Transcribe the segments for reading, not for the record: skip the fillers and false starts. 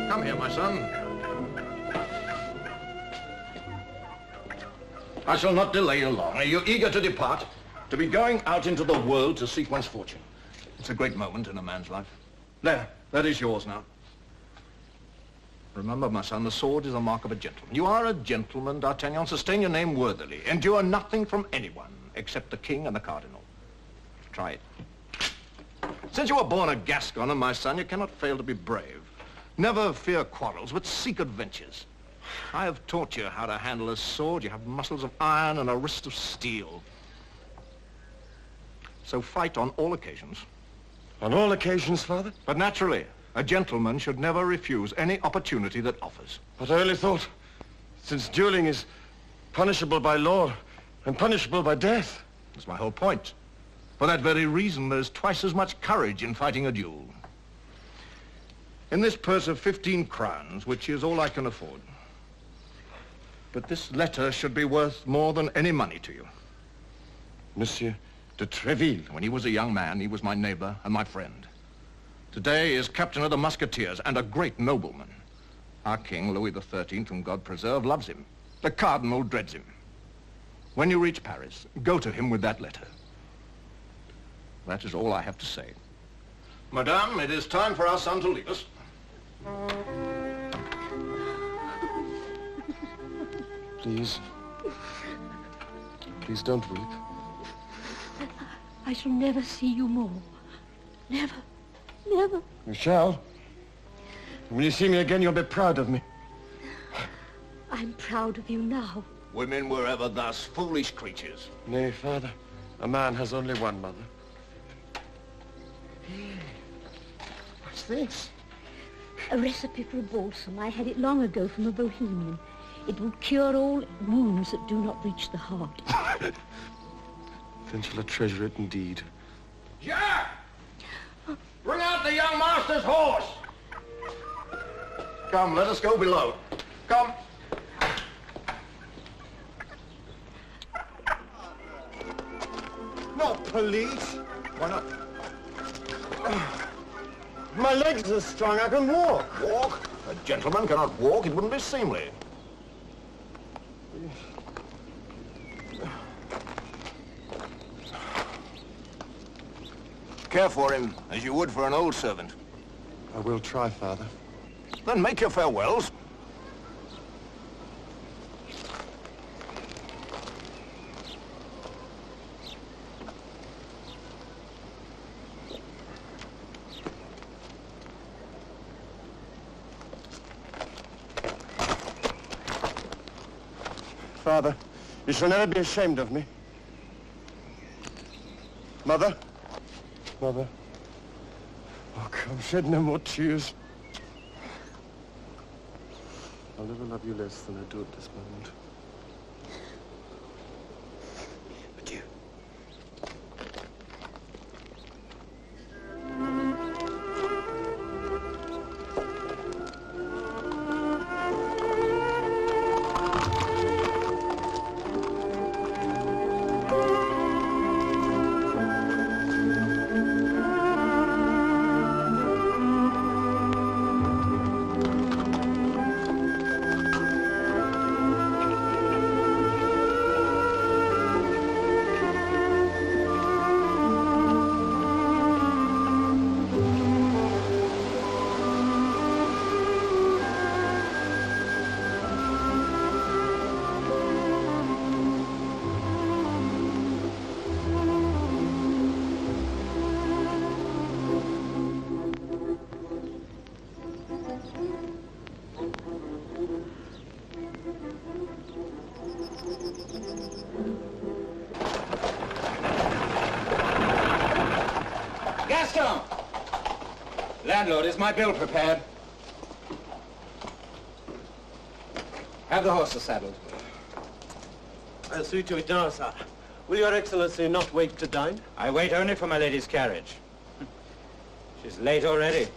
Come here, my son. I shall not delay you long. Are you eager to depart? To be going out into the world to seek one's fortune. It's a great moment in a man's life. There, that is yours now. Remember, my son, the sword is a mark of a gentleman. You are a gentleman, D'Artagnan. Sustain your name worthily. Endure nothing from anyone, except the king and the cardinal. Try it. Since you were born a Gascon, my son, you cannot fail to be brave. Never fear quarrels, but seek adventures. I have taught you how to handle a sword. You have muscles of iron and a wrist of steel. So fight on all occasions. On all occasions, Father? But naturally, a gentleman should never refuse any opportunity that offers. But I only thought, since dueling is punishable by law and punishable by death. That's my whole point. For that very reason, there's twice as much courage in fighting a duel. In this purse of 15 crowns, which is all I can afford. But this letter should be worth more than any money to you. Monsieur de Tréville. When he was a young man, he was my neighbor and my friend. Today he is captain of the Musketeers and a great nobleman. Our king, Louis XIII, whom God preserve, loves him. The cardinal dreads him. When you reach Paris, go to him with that letter. That is all I have to say. Madame, it is time for our son to leave us. Please. Please don't weep. I shall never see you more. Never. Never. You shall. When you see me again, you'll be proud of me. I'm proud of you now. Women were ever thus foolish creatures. Nay, Father. A man has only one mother. What's this? A recipe for a balsam. I had it long ago from a Bohemian. It will cure all wounds that do not reach the heart. Then shall I treasure it indeed. Jack! Bring out the young master's horse! Come, let us go below. Come. Not police. Why not? My legs are strong. I can walk. Walk? A gentleman cannot walk. It wouldn't be seemly. Care for him as you would for an old servant. I will try, Father. Then make your farewells. Father, you shall never be ashamed of me. Mother? Mother? Oh, come, shed no more tears. I'll never love you less than I do at this moment. Adieu. Gaston! Landlord, is my bill prepared? Have the horses saddled. I'll see to it now, sir. Will your excellency not wait to dine? I wait only for my lady's carriage. She's late already.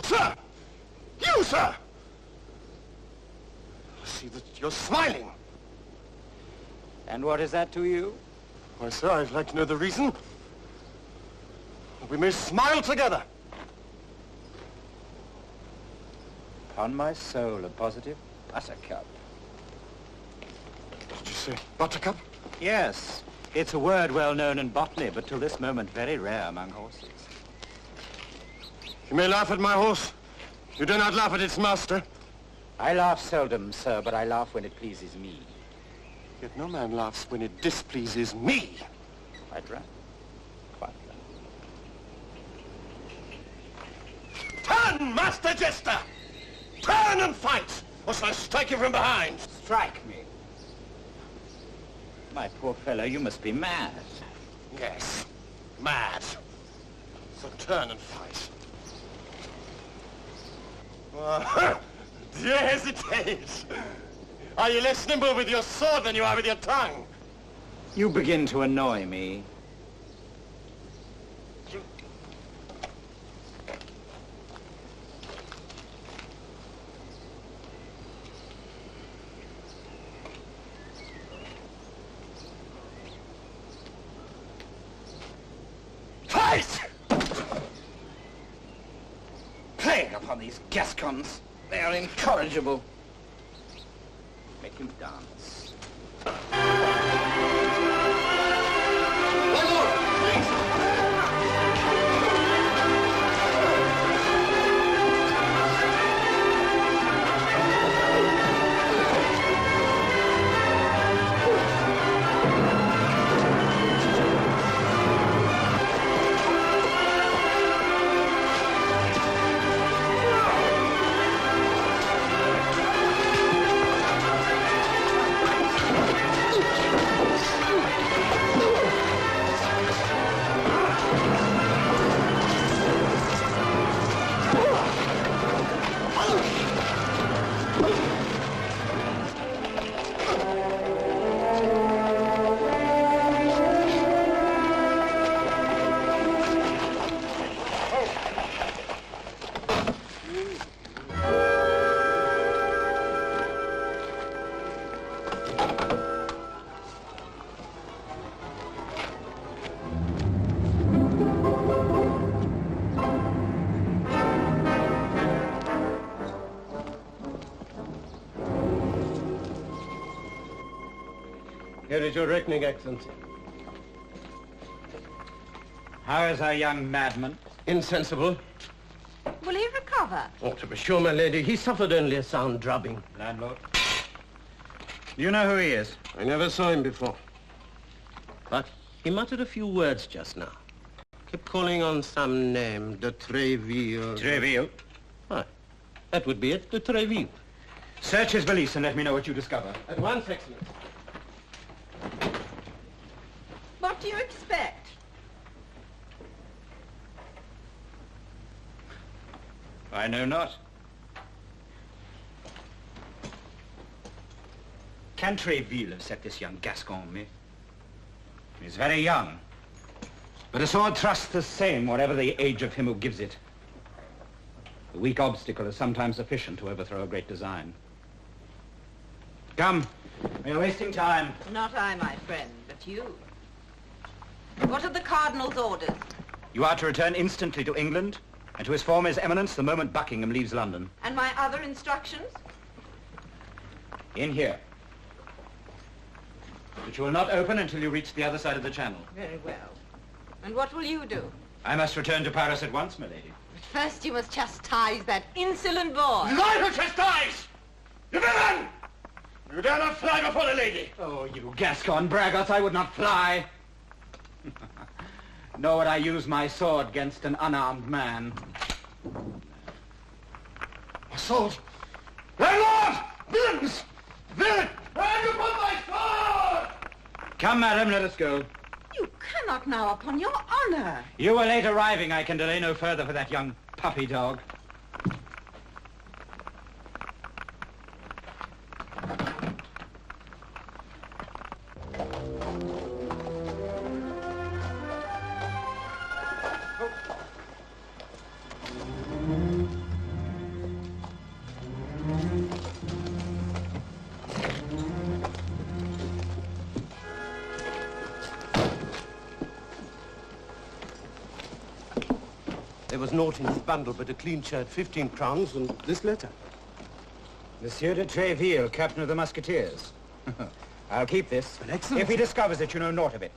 Sir! You, sir! I see that you're smiling. And what is that to you? Why, sir, I'd like to know the reason. We may smile together. Upon my soul, a positive buttercup. Did you say buttercup? Yes. It's a word well known in botany, but till this moment very rare among horses. You may laugh at my horse. You do not laugh at its master. I laugh seldom, sir, but I laugh when it pleases me. Yet no man laughs when it displeases me. Quite right. Quite right. Turn, Master Jester! Turn and fight, or shall I strike you from behind? Strike me. My poor fellow, you must be mad. Yes, mad. So turn and fight. Do you hesitate? Are you less nimble with your sword than you are with your tongue? You begin to annoy me. Fight! Plague upon these Gascons. They are incorrigible. Make him dance. Here is your reckoning, Excellency. How is our young madman? Insensible. Will he recover? Oh, to be sure, my lady, he suffered only a sound drubbing. Landlord. You know who he is? I never saw him before. But he muttered a few words just now. Kept calling on some name, de Treville. Treville. Why, that would be it, de Treville. Search his valise and let me know what you discover. At once, Excellency. What do you expect? I know not. Can Treville have set this young Gascon on me? He's very young. But a sword thrusts the same, whatever the age of him who gives it. A weak obstacle is sometimes sufficient to overthrow a great design. Come, we are wasting time. Not I, my friend, but you. What are the Cardinal's orders? You are to return instantly to England and to inform His Eminence the moment Buckingham leaves London. And my other instructions? In here. Which you will not open until you reach the other side of the channel. Very well. And what will you do? I must return to Paris at once, my lady. But first you must chastise that insolent boy. I will chastise! You villain! You dare not fly before the lady! Oh, you Gascon braggarts, I would not fly. Nor would I use my sword against an unarmed man. Assault! Landlord! Villains! Villain! Where you put my sword? Come, madam, let us go. You cannot now, upon your honor. You were late arriving. I can delay no further for that young puppy dog. There was naught in his bundle but a clean shirt, 15 crowns, and this letter. Monsieur de Tréville, captain of the Musketeers. I'll keep this. But excellent. If he discovers that you know naught of it.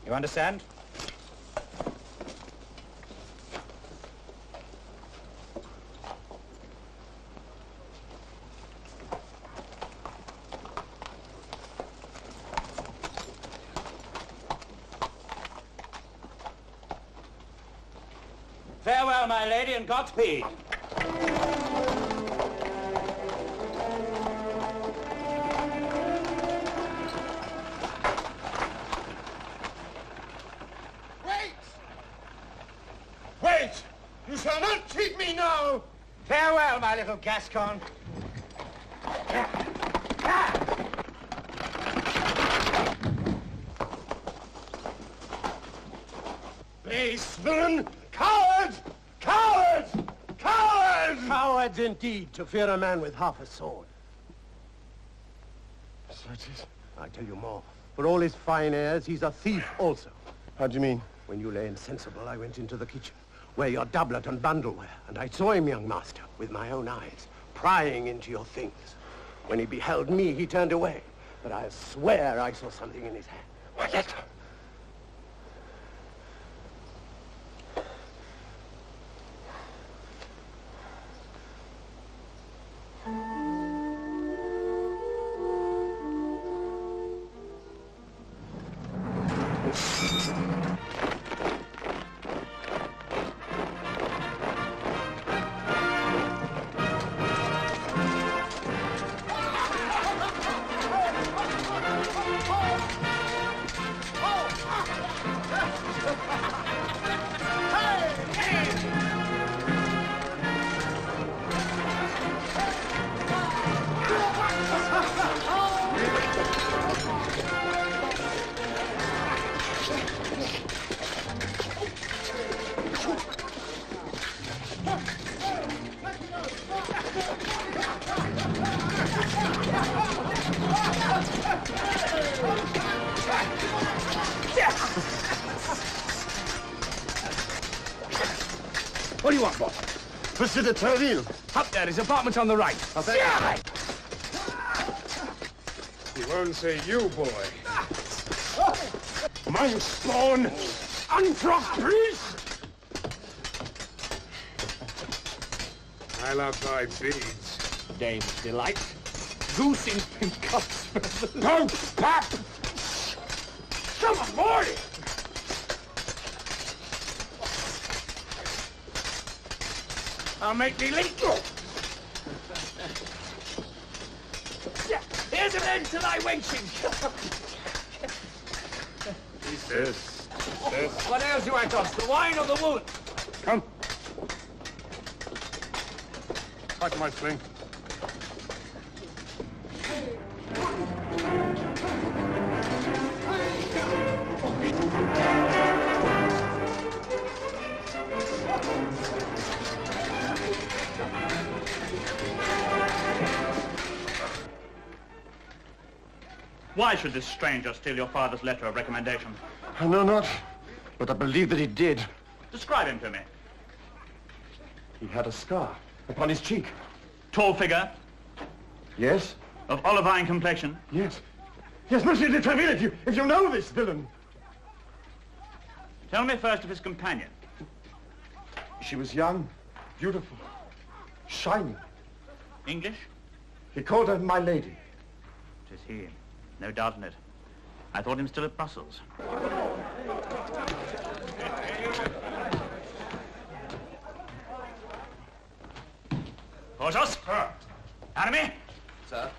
You understand? Farewell, my lady, and Godspeed. Wait! Wait! You shall not cheat me now! Farewell, my little Gascon. Base villain! Coward! Coward! Coward! Cowards indeed, to fear a man with half a sword. Certes. I tell you more. For all his fine airs, he's a thief also. How do you mean? When you lay insensible, I went into the kitchen, where your doublet and bundle were, and I saw him, young master, with my own eyes, prying into your things. When he beheld me, he turned away, but I swear I saw something in his hand. What letter? What do you want, boss? Monsieur de Tréville. Up there, his apartment's on the right. He won't say you, boy. My spawn! Unfrocked priest! I love thy beads. Dame's delight. Goose in pink cups. Don't pap! Come on, boy! I'll make thee leap. Here's an end to thy wenching. This. What ails you, Athos? The wine or the wound? Come. Back to my sling. Why should this stranger steal your father's letter of recommendation? I know not, but I believe that he did. Describe him to me. He had a scar upon his cheek. Tall figure, Yes? of olivine complexion, Yes. Yes, Monsieur de Treville, if you know this villain. Tell me first of his companion. She was young, beautiful, shining. English? He called her my lady. Tis he. No doubt in it. I thought him still at Brussels. Porthos? Enemy? Sir?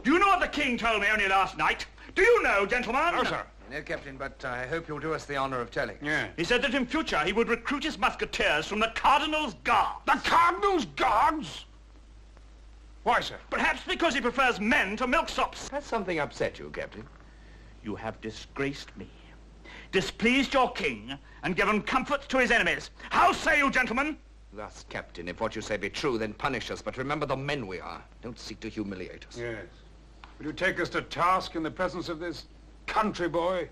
Do you know what the king told me only last night? Do you know, gentlemen? No, sir. No, Captain, but I hope you'll do us the honor of telling. Yeah. He said that in future he would recruit his musketeers from the Cardinal's Guard. The Cardinal's Guards? Why, sir? Perhaps because he prefers men to milksops. Has something upset you, Captain? You have disgraced me, displeased your king, and given comfort to his enemies. How say you, gentlemen? Thus, Captain, if what you say be true, then punish us, but remember the men we are. Don't seek to humiliate us. Yes. Will you take us to task in the presence of this country boy?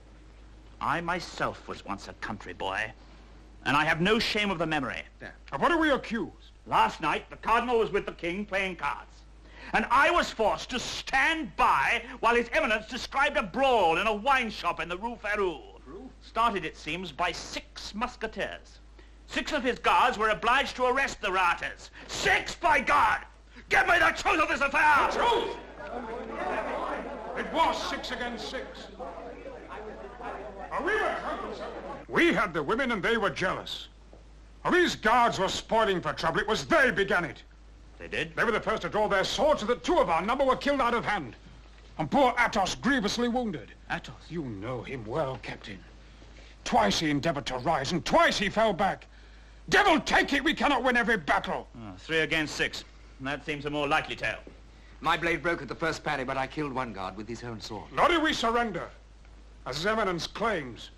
I myself was once a country boy, and I have no shame of the memory. Of what are we accused? Last night, the Cardinal was with the king playing cards, and I was forced to stand by while His Eminence described a brawl in a wine shop in the Rue Ferrou. Started, it seems, by 6 musketeers. 6 of his guards were obliged to arrest the rioters. 6, by God! Give me the truth of this affair! The truth? It was 6 against 6. We were drunk, sir. We had the women and they were jealous. These guards were spoiling for trouble. It was they began it. They did? They were the first to draw their swords so that 2 of our number were killed out of hand. And poor Athos grievously wounded. Athos? You know him well, Captain. Twice he endeavored to rise and twice he fell back. Devil take it, we cannot win every battle. 3 against 6. That seems a more likely tale. My blade broke at the first parry, but I killed one guard with his own sword. Nor did we surrender. As His Eminence claims,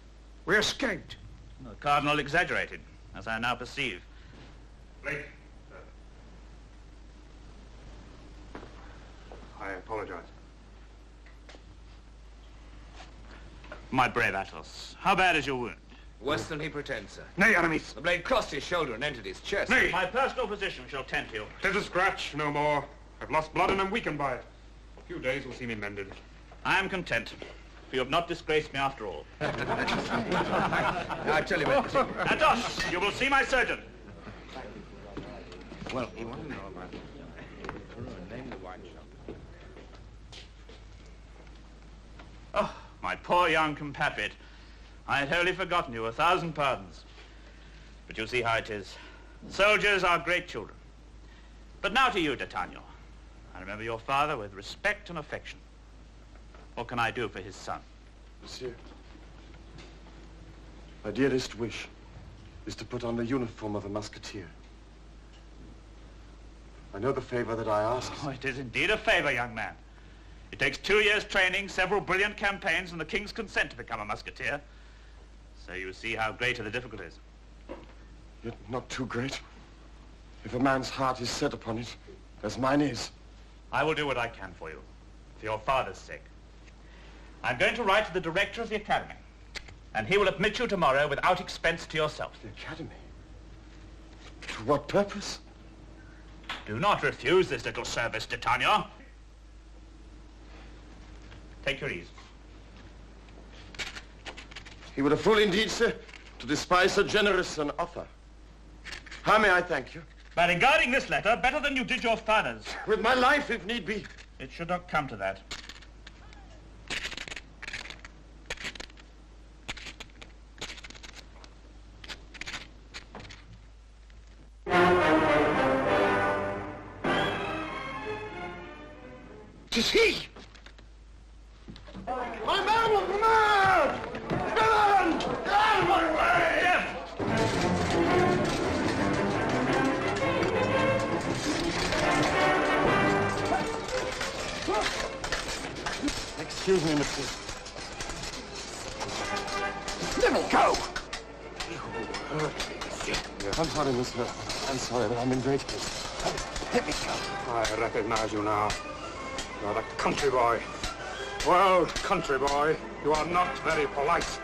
we escaped. The Cardinal exaggerated, as I now perceive. Blake. I apologize. My brave Athos, how bad is your wound? Worse than he pretends, sir. Nay, Aramis. The blade crossed his shoulder and entered his chest. Nay. My personal physician shall tend to you. Tis a scratch, no more. I've lost blood and am weakened by it. A few days will see me mended. I am content, for you have not disgraced me after all. I tell you what. Athos, you will see my surgeon. Well, you want to know about name the wine shop. Oh, my poor young compatriot. I had wholly forgotten you. 1,000 pardons. But you see how it is. Soldiers are great children. But now to you, D'Artagnan. I remember your father with respect and affection. What can I do for his son? Monsieur, my dearest wish is to put on the uniform of a musketeer. I know the favor that I ask. Oh, it is indeed a favor, young man. It takes 2 years' training, several brilliant campaigns, and the king's consent to become a musketeer. So you see how great are the difficulties. Yet not too great. If a man's heart is set upon it, as mine is. I will do what I can for you, for your father's sake. I'm going to write to the director of the academy, and he will admit you tomorrow without expense to yourself. The academy? To what purpose? Do not refuse this little service, D'Artagnan. Take your ease. He were a fool indeed, sir, to despise so generous an offer. How may I thank you? By regarding this letter better than you did your father's. With my life, if need be. It should not come to that. Tis he! My man was mad! Villain! Get out of my way! Excuse me, monsieur. Let me go! I'm sorry, mister. I'm sorry, but I'm in great haste. Let me go. I recognize you now. You are the country boy. Well, country boy, you are not very polite.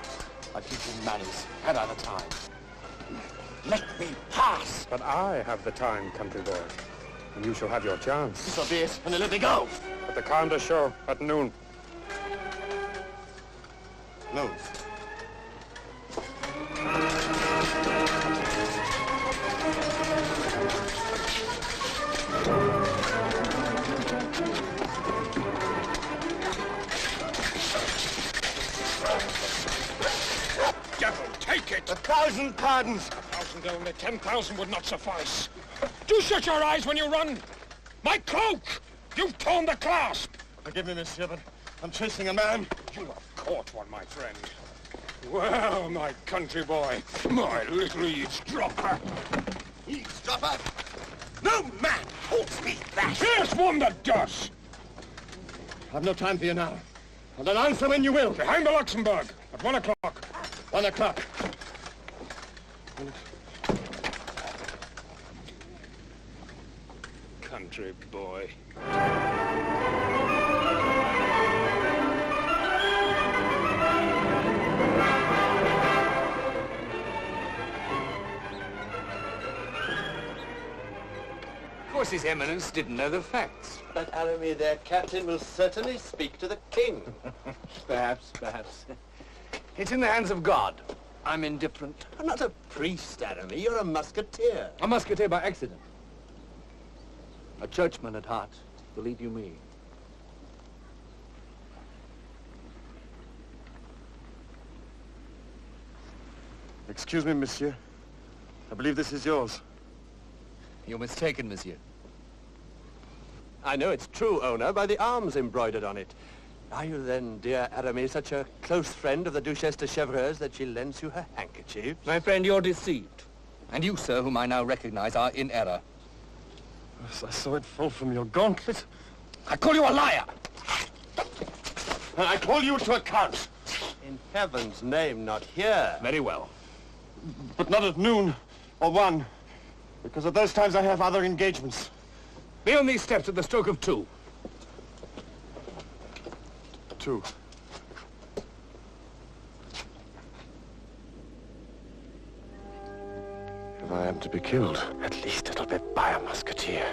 I teach you manners. Had I the time. Let me pass! But I have the time, country boy. and you shall have your chance. So be it, and let me go. At the calendar show at noon. No. Devil, take it! 1,000 pardons. 1,000 only, 10,000 would not suffice. Do shut your eyes when you run. My cloak! You've torn the clasp. Forgive me, monsieur, but I'm chasing a man. You have caught one, my friend. Well, my country boy, my little eavesdropper. Eavesdropper? No man calls me that. Here's one that does. I've no time for you now. And I'll answer when you will. Behind the Luxembourg, at 1 o'clock. 1 o'clock. Country boy. Of course, His Eminence didn't know the facts. But Aramis, their captain, will certainly speak to the king. Perhaps. It's in the hands of God. I'm indifferent. I'm not a priest, Aramis. You're a musketeer. A musketeer by accident. A churchman at heart, believe you me. Excuse me, monsieur. I believe this is yours. You're mistaken, monsieur. I know it's true, owner, by the arms embroidered on it. Are you then, dear Aramis, such a close friend of the Duchesse de Chevreuse that she lends you her handkerchief? My friend, you're deceived. And you, sir, whom I now recognize, are in error. Yes, I saw it fall from your gauntlet. I call you a liar! And I call you to account. In heaven's name, not here. Very well. But not at noon or 1. Because at those times I have other engagements. Be on these steps at the stroke of 2. 2. If I am to be killed, at least it'll be by a musketeer.